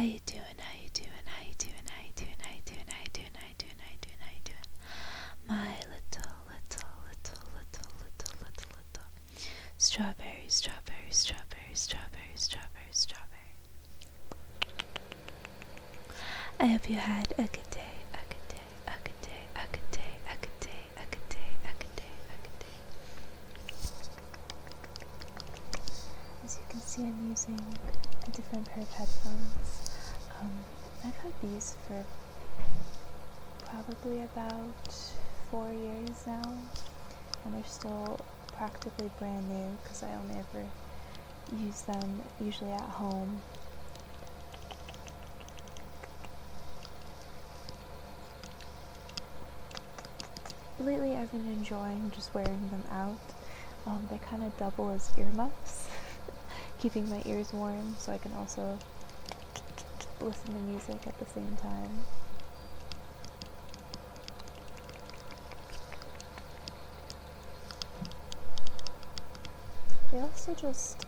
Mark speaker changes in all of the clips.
Speaker 1: How you doing? How you doing? How you doing? How you doing? How you doing? How you doing? How you doing? How you doing? How you doing? My little strawberry, strawberry, strawberry, strawberry, strawberry, strawberry. I hope you had a good day, a good day, a good day, a good day, a good day, a good day, a good day, a good day. As you can see, I'm using a different pair of headphones. I've had these for probably about 4 years now, and they're still practically brand new because I only ever use them usually at home. Lately I've been enjoying just wearing them out. They kind of double as earmuffs, keeping my ears warm so I can also listen to music at the same time. They also just,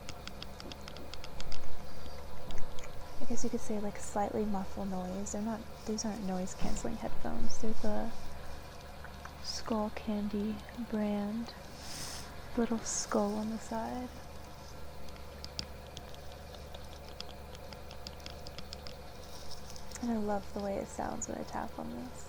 Speaker 1: I guess you could say, like slightly muffle noise. These aren't noise cancelling headphones. They're the Skull Candy brand. Little skull on the side. And I love the way it sounds when I tap on this.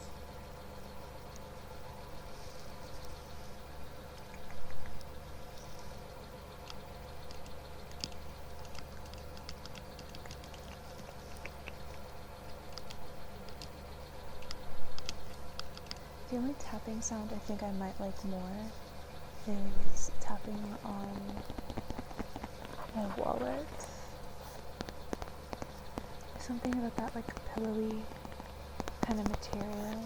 Speaker 1: The only tapping sound I think I might like more is tapping on my wallet. There's something about that like pillowy kind of material.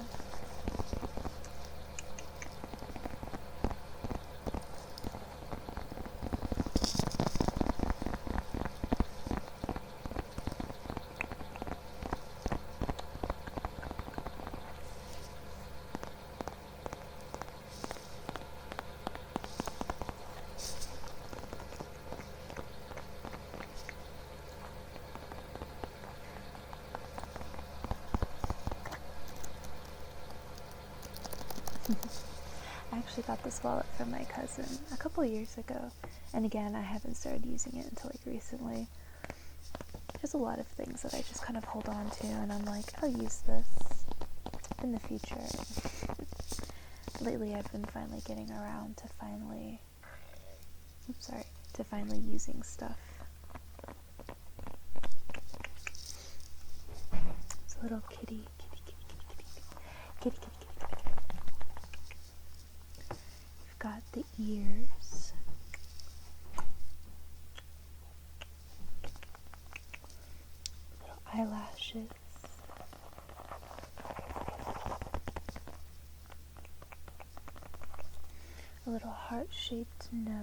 Speaker 1: I actually got this wallet from my cousin a couple years ago, and again, I haven't started using it until like recently. There's a lot of things that I just kind of hold on to, and I'm like, I'll use this in the future. Lately, I've been finally getting around to finally using stuff. It's a little kitty. We've got the ears. Little eyelashes. A little heart-shaped nose.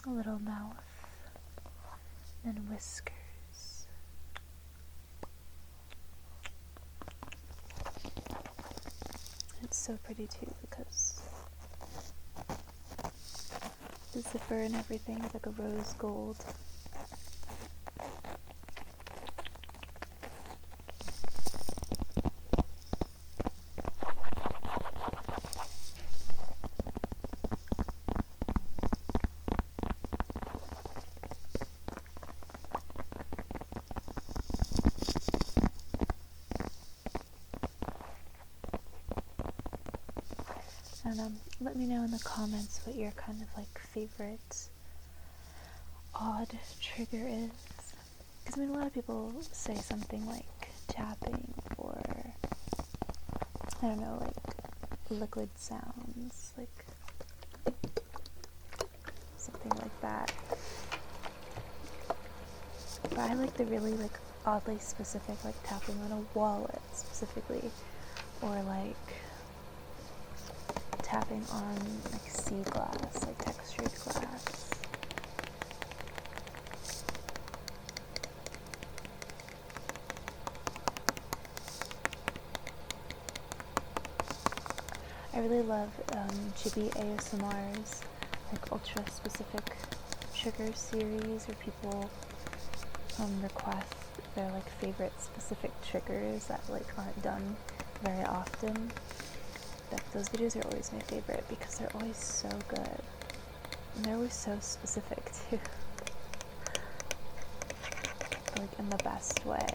Speaker 1: A little mouth. And whiskers. It's so pretty too because the zipper and everything is like a rose gold. And let me know in the comments what your kind of like favorite odd trigger is. Because I mean, a lot of people say something like tapping or, I don't know, like liquid sounds, like something like that. But I like the really like oddly specific, like tapping on a wallet specifically, or like tapping on like sea glass, like textured glass. I really love Chibi ASMR's like ultra specific trigger series, or people request their like favorite specific triggers that like aren't done very often. Those videos are always my favorite because they're always so good. And they're always so specific too. Like in the best way.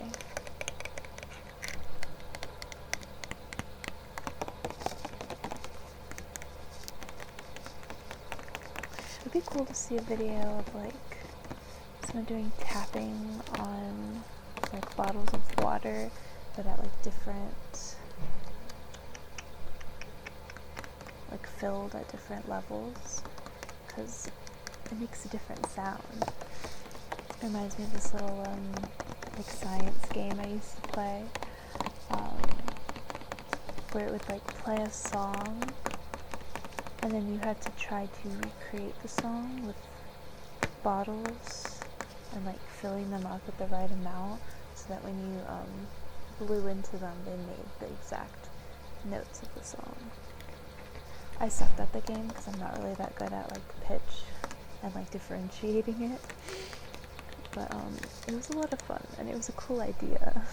Speaker 1: It'd be cool to see a video of like someone doing tapping on like bottles of water, but at like different, like filled at different levels, because it makes a different sound. It reminds me of this little like science game I used to play, where it would like play a song, and then you had to try to recreate the song with bottles and like filling them up with the right amount, so that when you blew into them, they made the exact notes of the song. I sucked at the game because I'm not really that good at like pitch and like differentiating it, but it was a lot of fun and it was a cool idea.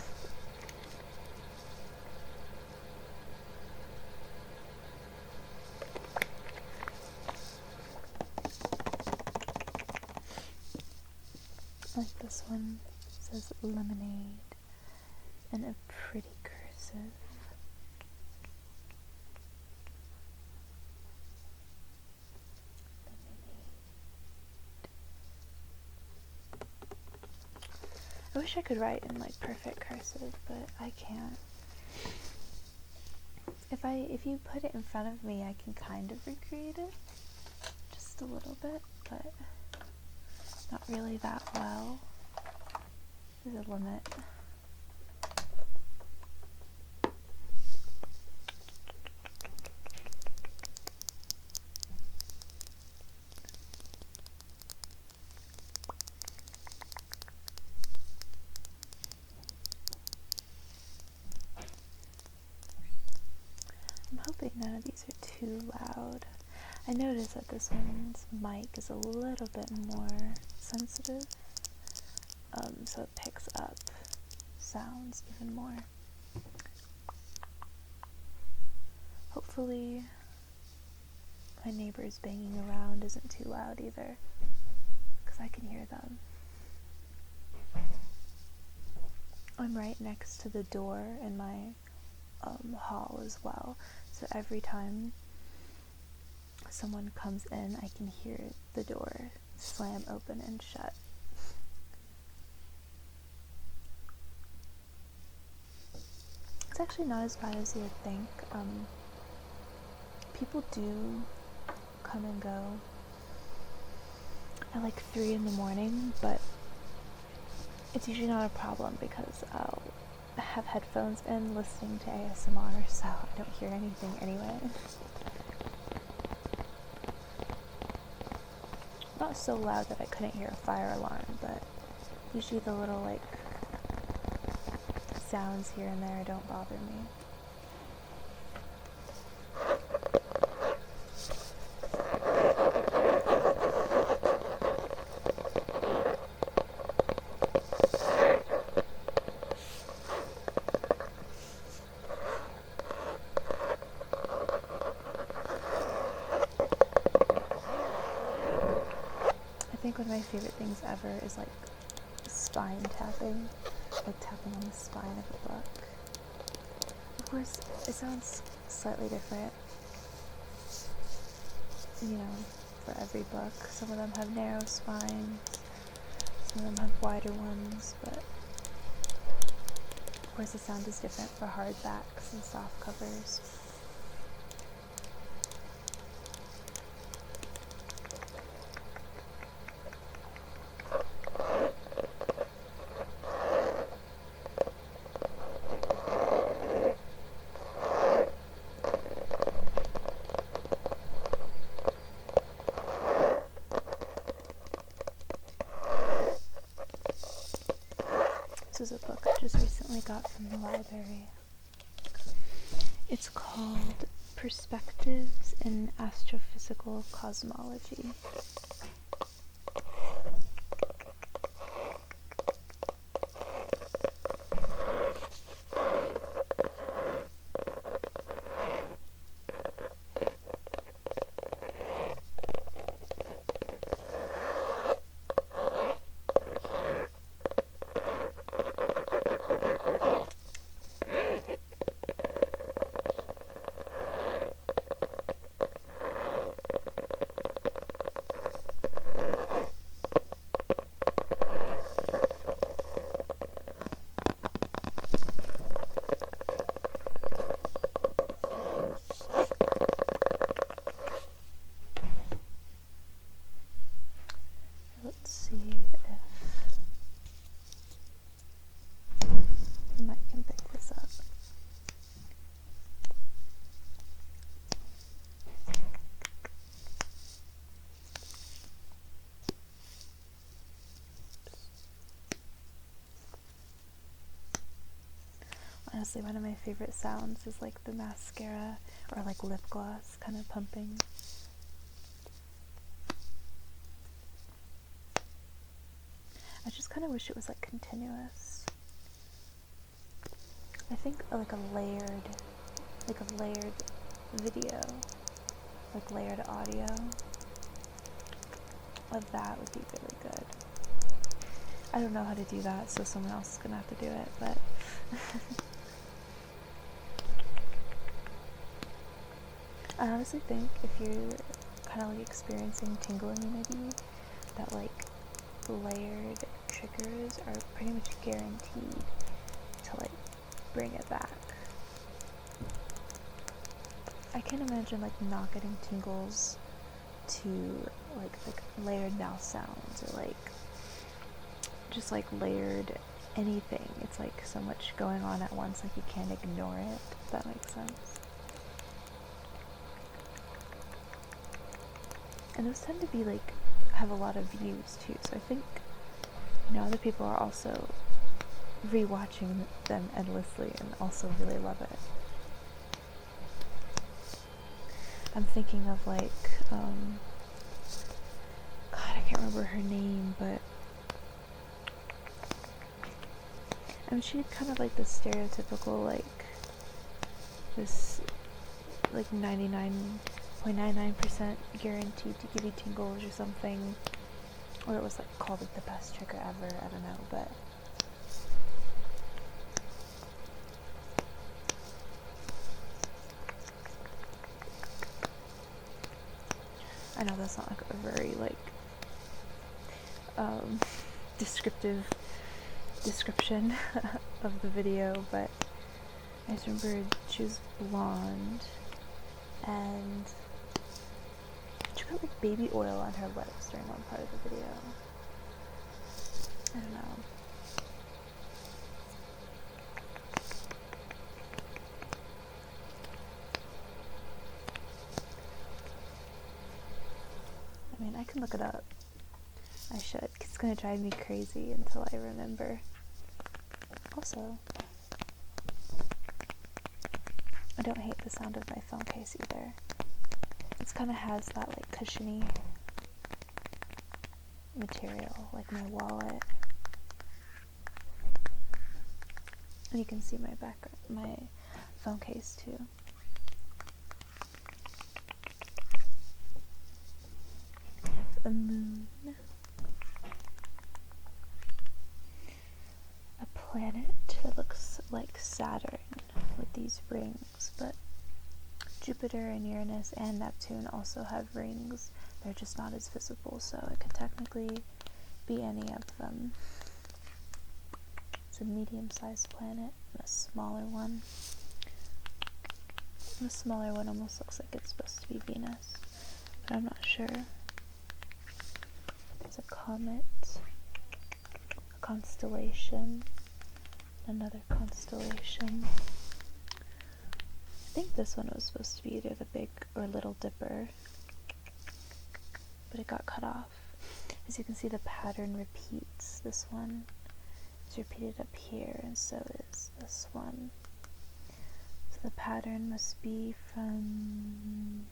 Speaker 1: Like this one says lemonade in a pretty cursive. I wish I could write in like perfect cursive, but I can't. If you put it in front of me, I can kind of recreate it, just a little bit, but not really that well. There's a limit. I'm hoping none of these are too loud. I noticed that this one's mic is a little bit more sensitive, so it picks up sounds even more. Hopefully my neighbors banging around isn't too loud either, because I can hear them. I'm right next to the door in my hall as well, so every time someone comes in, I can hear the door slam open and shut. It's actually not as bad as you would think. People do come and go at like 3 in the morning, but it's usually not a problem because I'll have headphones in listening to ASMR, so I don't hear anything anyway. Not so loud that I couldn't hear a fire alarm, but usually the little like sounds here and there don't bother me. I think one of my favorite things ever is like spine tapping, like tapping on the spine of a book. Of course, it sounds slightly different, you know, for every book. Some of them have narrow spines, some of them have wider ones, but of course the sound is different for hardbacks and soft covers. This is a book I just recently got from the library. It's called Perspectives in Astrophysical Cosmology. Let's see if the mic can pick this up. Honestly, one of my favorite sounds is like the mascara or like lip gloss kind of pumping. I just kind of wish it was like continuous. I think like a layered video, like layered audio of that would be really good. I don't know how to do that, so someone else is gonna have to do it, but I honestly think if you're kind of like experiencing tingle immunity, that like layered triggers are pretty much guaranteed to like bring it back. I can't imagine like not getting tingles to like layered mouth sounds or like just like layered anything. It's like so much going on at once, like you can't ignore it, if that makes sense. And those tend to be like have a lot of views too, so I think other people are also rewatching them endlessly and also really love it. I'm thinking of like God, I can't remember her name, but I mean, she had kind of like the stereotypical like this like 99.99% guaranteed to give you tingles or something, or it was like called like the best trigger ever, I don't know, but I know that's not like a very like description of the video, but I just remember she was blonde and she put like baby oil on her lips during one part of the video. I don't know. I mean, I can look it up. I should. It's gonna drive me crazy until I remember. Also, I don't hate the sound of my phone case either. It kind of has that like cushiony material, like my wallet. And you can see my phone case too. A moon. A planet that looks like Saturn with these rings, but Jupiter and Uranus and Neptune also have rings. They're just not as visible, so it could technically be any of them. It's a medium-sized planet, and a smaller one. The smaller one almost looks like it's supposed to be Venus, but I'm not sure. It's a comet, a constellation, another constellation. I think this one was supposed to be either the Big or Little Dipper, but it got cut off. As you can see, the pattern repeats. This one is repeated up here, and so is this one. So the pattern must be from,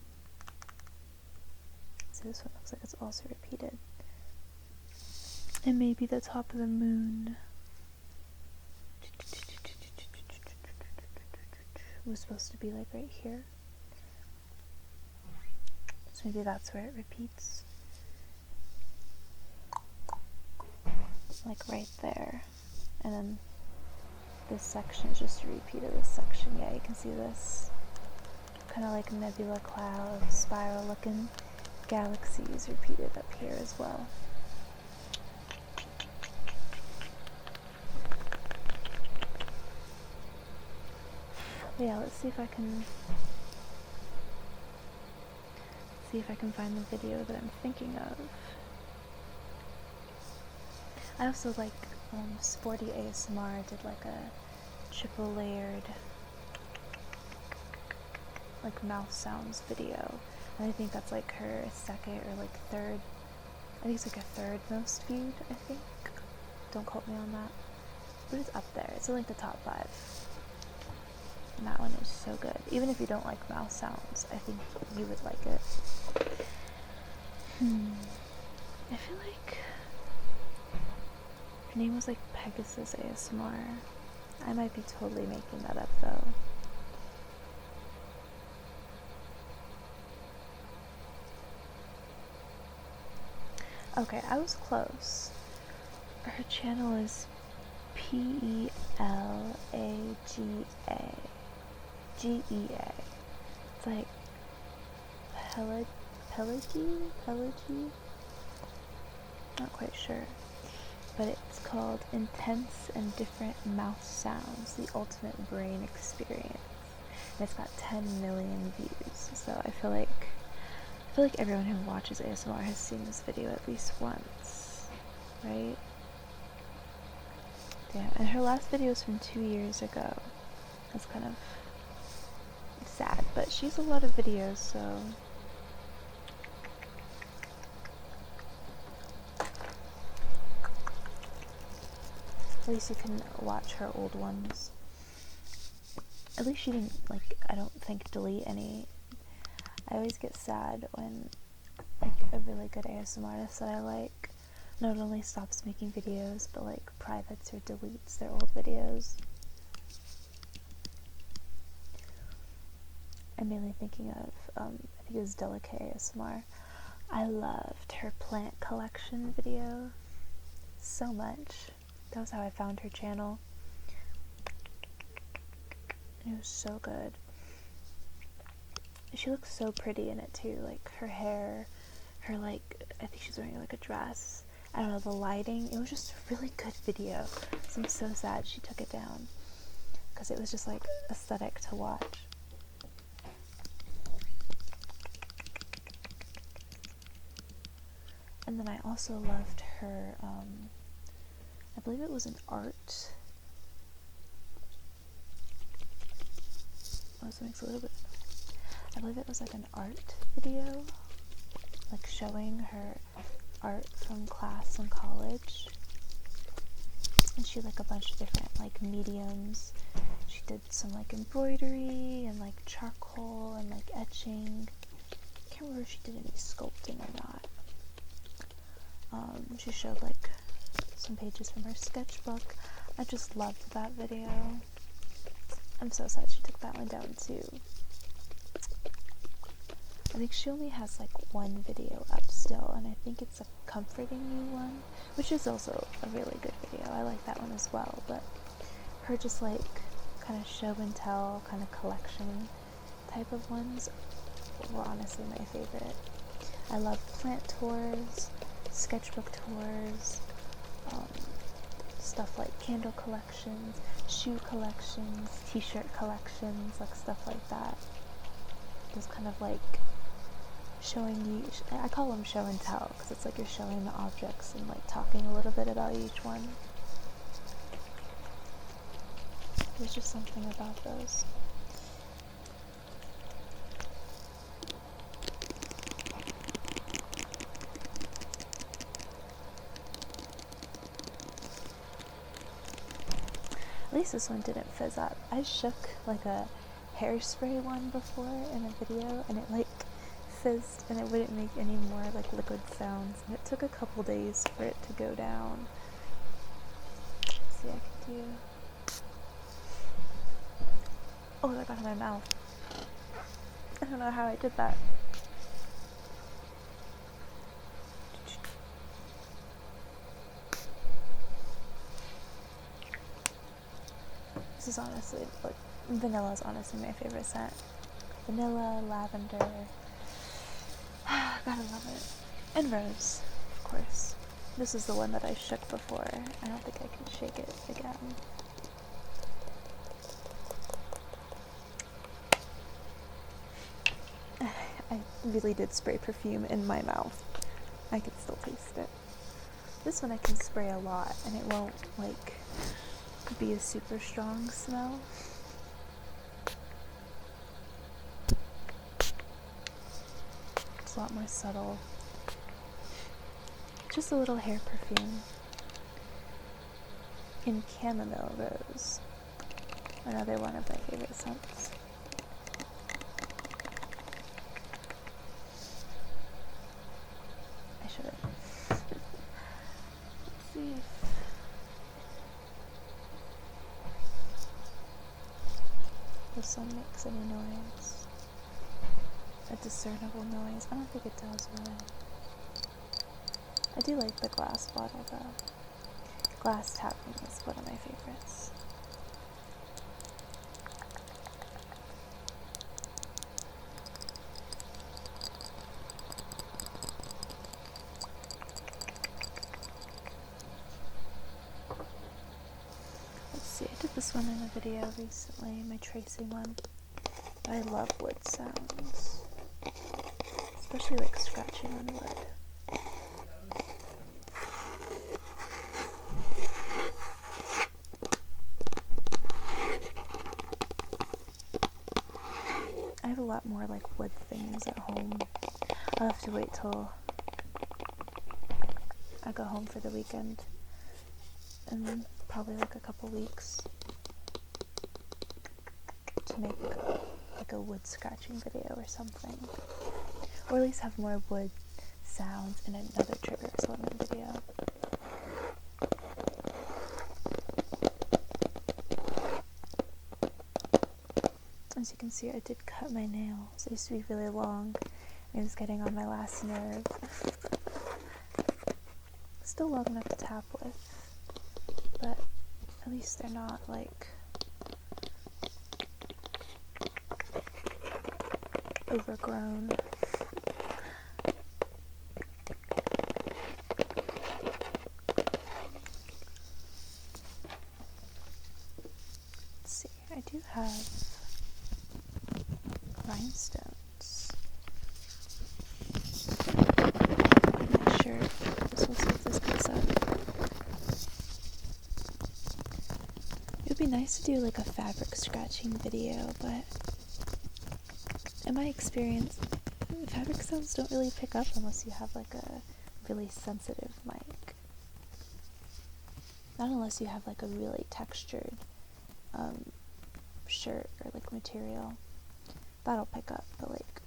Speaker 1: so this one looks like it's also repeated. And maybe the top of the moon was supposed to be like right here. So maybe that's where it repeats. Like right there. And then this section is just a repeat of this section. Yeah, you can see this kind of like nebula cloud, spiral looking galaxies repeated up here as well. Yeah, let's see if I can find the video that I'm thinking of. I also like Sporty ASMR did like a triple layered like mouth sounds video, and I think that's like her second or like third, I think it's like a third most viewed, I think. Don't quote me on that, but it's up there. It's in like the top 5. And that one is so good. Even if you don't like mouth sounds, I think you would like it. I feel like her name was like Pegasus ASMR. I might be totally making that up though. Okay, I was close. Her channel is Pelaga. Gea. It's like Pelagy? Not quite sure. But it's called Intense and Different Mouth Sounds, the Ultimate Brain Experience. And it's got 10 million views. So I feel like everyone who watches ASMR has seen this video at least once, right? Damn, and her last video is from 2 years ago. That's kind of sad, but she has a lot of videos, so at least you can watch her old ones. At least she didn't, like, I don't think delete any. I always get sad when like a really good ASMR artist that I like not only stops making videos but like privates or deletes their old videos. I'm mainly thinking of I think it was Delicate ASMR. I loved her plant collection video so much. That was how I found her channel. It was so good. She looks so pretty in it too, like her hair, her like, I think she's wearing like a dress. I don't know, the lighting, it was just a really good video. So I'm so sad she took it down, because it was just like aesthetic to watch. And then I also loved her, I believe it was an art. Oh, this makes a little bit. I believe it was like an art video, like showing her art from class in college. And she had like a bunch of different like mediums. She did some like embroidery and like charcoal and like etching. I can't remember if she did any sculpting or not. She showed like some pages from her sketchbook. I just loved that video. I'm so sad she took that one down too. I think she only has like one video up still, and I think it's a Comforting Me one, which is also a really good video. I like that one as well, but her just like kind of show and tell kind of collection type of ones were honestly my favorite. I love plant tours, sketchbook tours, stuff like candle collections, shoe collections, t-shirt collections, like stuff like that. Just kind of like showing you, I call them show and tell, because it's like you're showing the objects and like talking a little bit about each one. There's just something about those. At least this one didn't fizz up. I shook like a hairspray one before in a video, and it like fizzed and it wouldn't make any more like liquid sounds, and it took a couple days for it to go down. Let's see, I can do. Oh, that got in my mouth. I don't know how I did that. This is honestly, like, vanilla is honestly my favorite scent. Vanilla, lavender. Gotta love it. And rose, of course. This is the one that I shook before. I don't think I can shake it again. I really did spray perfume in my mouth. I can still taste it. This one I can spray a lot and it won't like be a super strong smell. It's a lot more subtle. Just a little hair perfume in chamomile rose. Another one of my favorite scents. I should have. Let's see if this one makes any noise. A discernible noise. I don't think it does really. I do like the glass bottle though. Glass tapping is one of my favorites. Let's see, I did this one in a video recently, my tracing one. I love wood sounds, especially like scratching on wood. I have a lot more like wood things at home. I'll have to wait till I go home for the weekend and probably like a couple weeks to make like a wood scratching video or something, or at least have more wood sounds in another trigger assortment video. As you can see, I did cut my nails. They used to be really long. It was getting on my last nerve. Still long enough to tap with, but at least they're not like overgrown. Let's see, I do have rhinestones on my shirt. So we'll see if this comes up. It would be nice to do like a fabric scratching video, but in my experience, fabric sounds don't really pick up unless you have like a really sensitive mic. Not unless you have like a really textured shirt or like material. That'll pick up, but like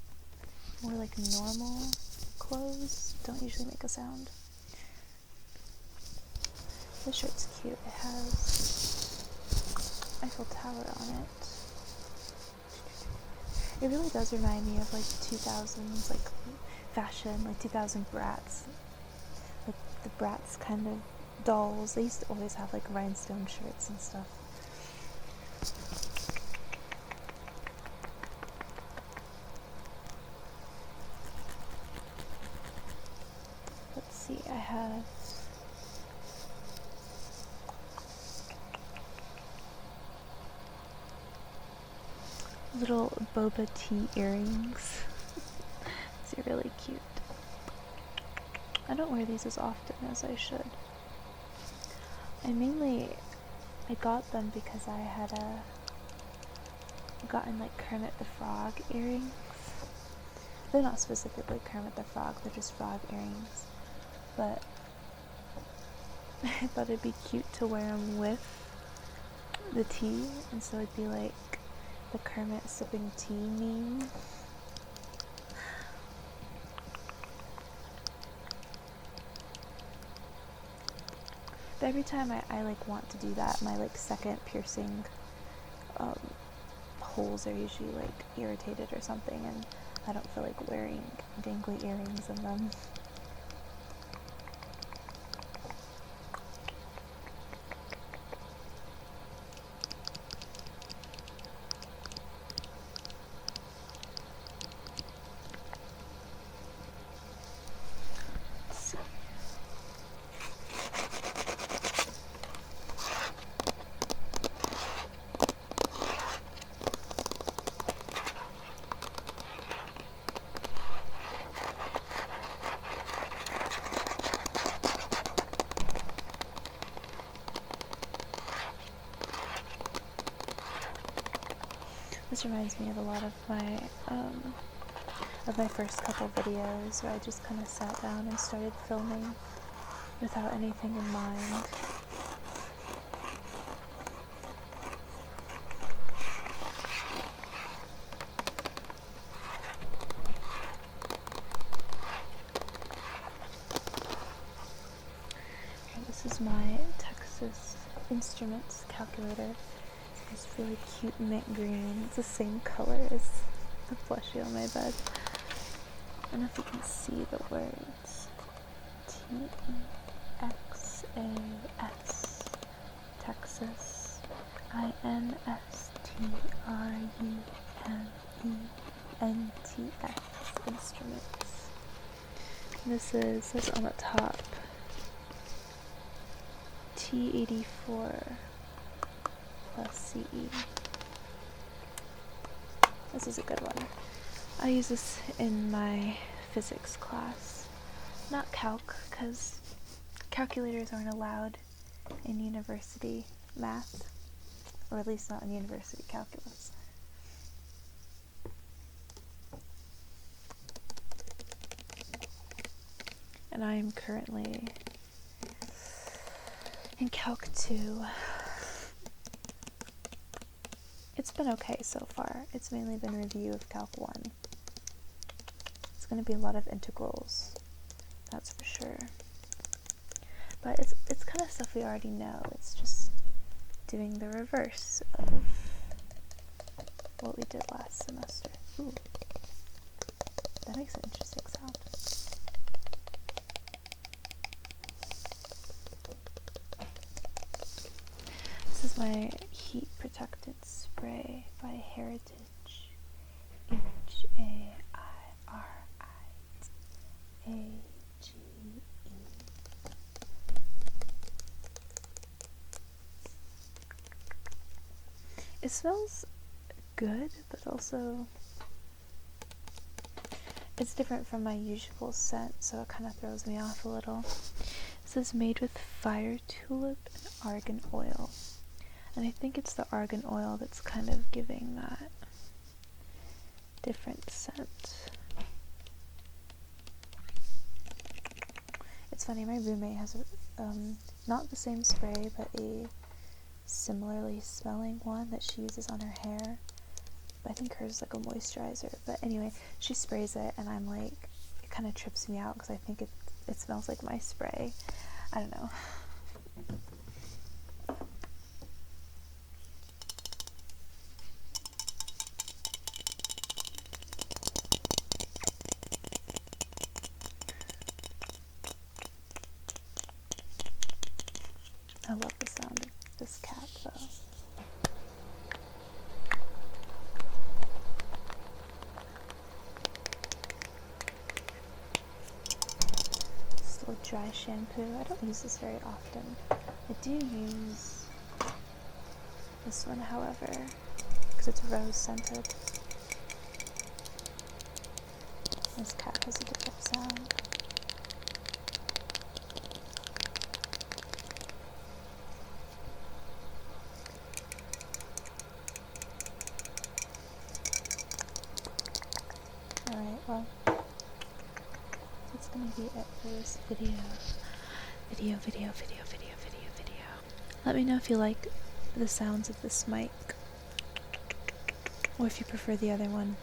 Speaker 1: more like normal clothes don't usually make a sound. This shirt's cute. It has Eiffel Tower on it. It really does remind me of like 2000s like fashion, like 2000 Bratz. Like the Bratz kind of dolls. They used to always have like rhinestone shirts and stuff. Let's see, I have little boba tea earrings. These are really cute. I don't wear these as often as I should. I got them because I had gotten like Kermit the Frog earrings. They're not specifically Kermit the Frog, they're just frog earrings. But I thought it'd be cute to wear them with the tea, and so it'd be like the Kermit sipping tea meme. But every time I like want to do that, my like second piercing holes are usually like irritated or something, and I don't feel like wearing dangly earrings in them. This reminds me of a lot of my first couple videos where I just kind of sat down and started filming without anything in mind. And this is my Texas Instruments calculator. It's really cute mint green. It's the same color as the plushie on my bed. I don't know if you can see the words. T-E-X-A-S, Texas, INSTRUMENTS, Instruments. And says on the top, T84 plus CE. This is a good one. I use this in my physics class. Not calc, because calculators aren't allowed in university math, or at least not in university calculus. And I am currently in Calc 2. It's been okay so far. It's mainly been review of Calc 1. It's going to be a lot of integrals, that's for sure. But it's kind of stuff we already know. It's just doing the reverse of what we did last semester. Ooh, that makes an interesting sound. This is my heat protectant spray by Heritage, H-A-I-R-I-A-G-E. It smells good, but also it's different from my usual scent, so it kind of throws me off a little. This is made with fire tulip and argan oil. And I think it's the argan oil that's kind of giving that different scent. It's funny, my roommate has not the same spray, but a similarly smelling one that she uses on her hair. But I think hers is like a moisturizer. But anyway, she sprays it, and I'm like, it kind of trips me out because I think it smells like my spray. I don't know. I love the sound of this cap, though. This little dry shampoo. I don't use this very often. I do use this one, however, because it's rose scented. This cap has a different sound. Alright, well, that's gonna be it for this video. Let me know if you like the sounds of this mic. Or if you prefer the other one,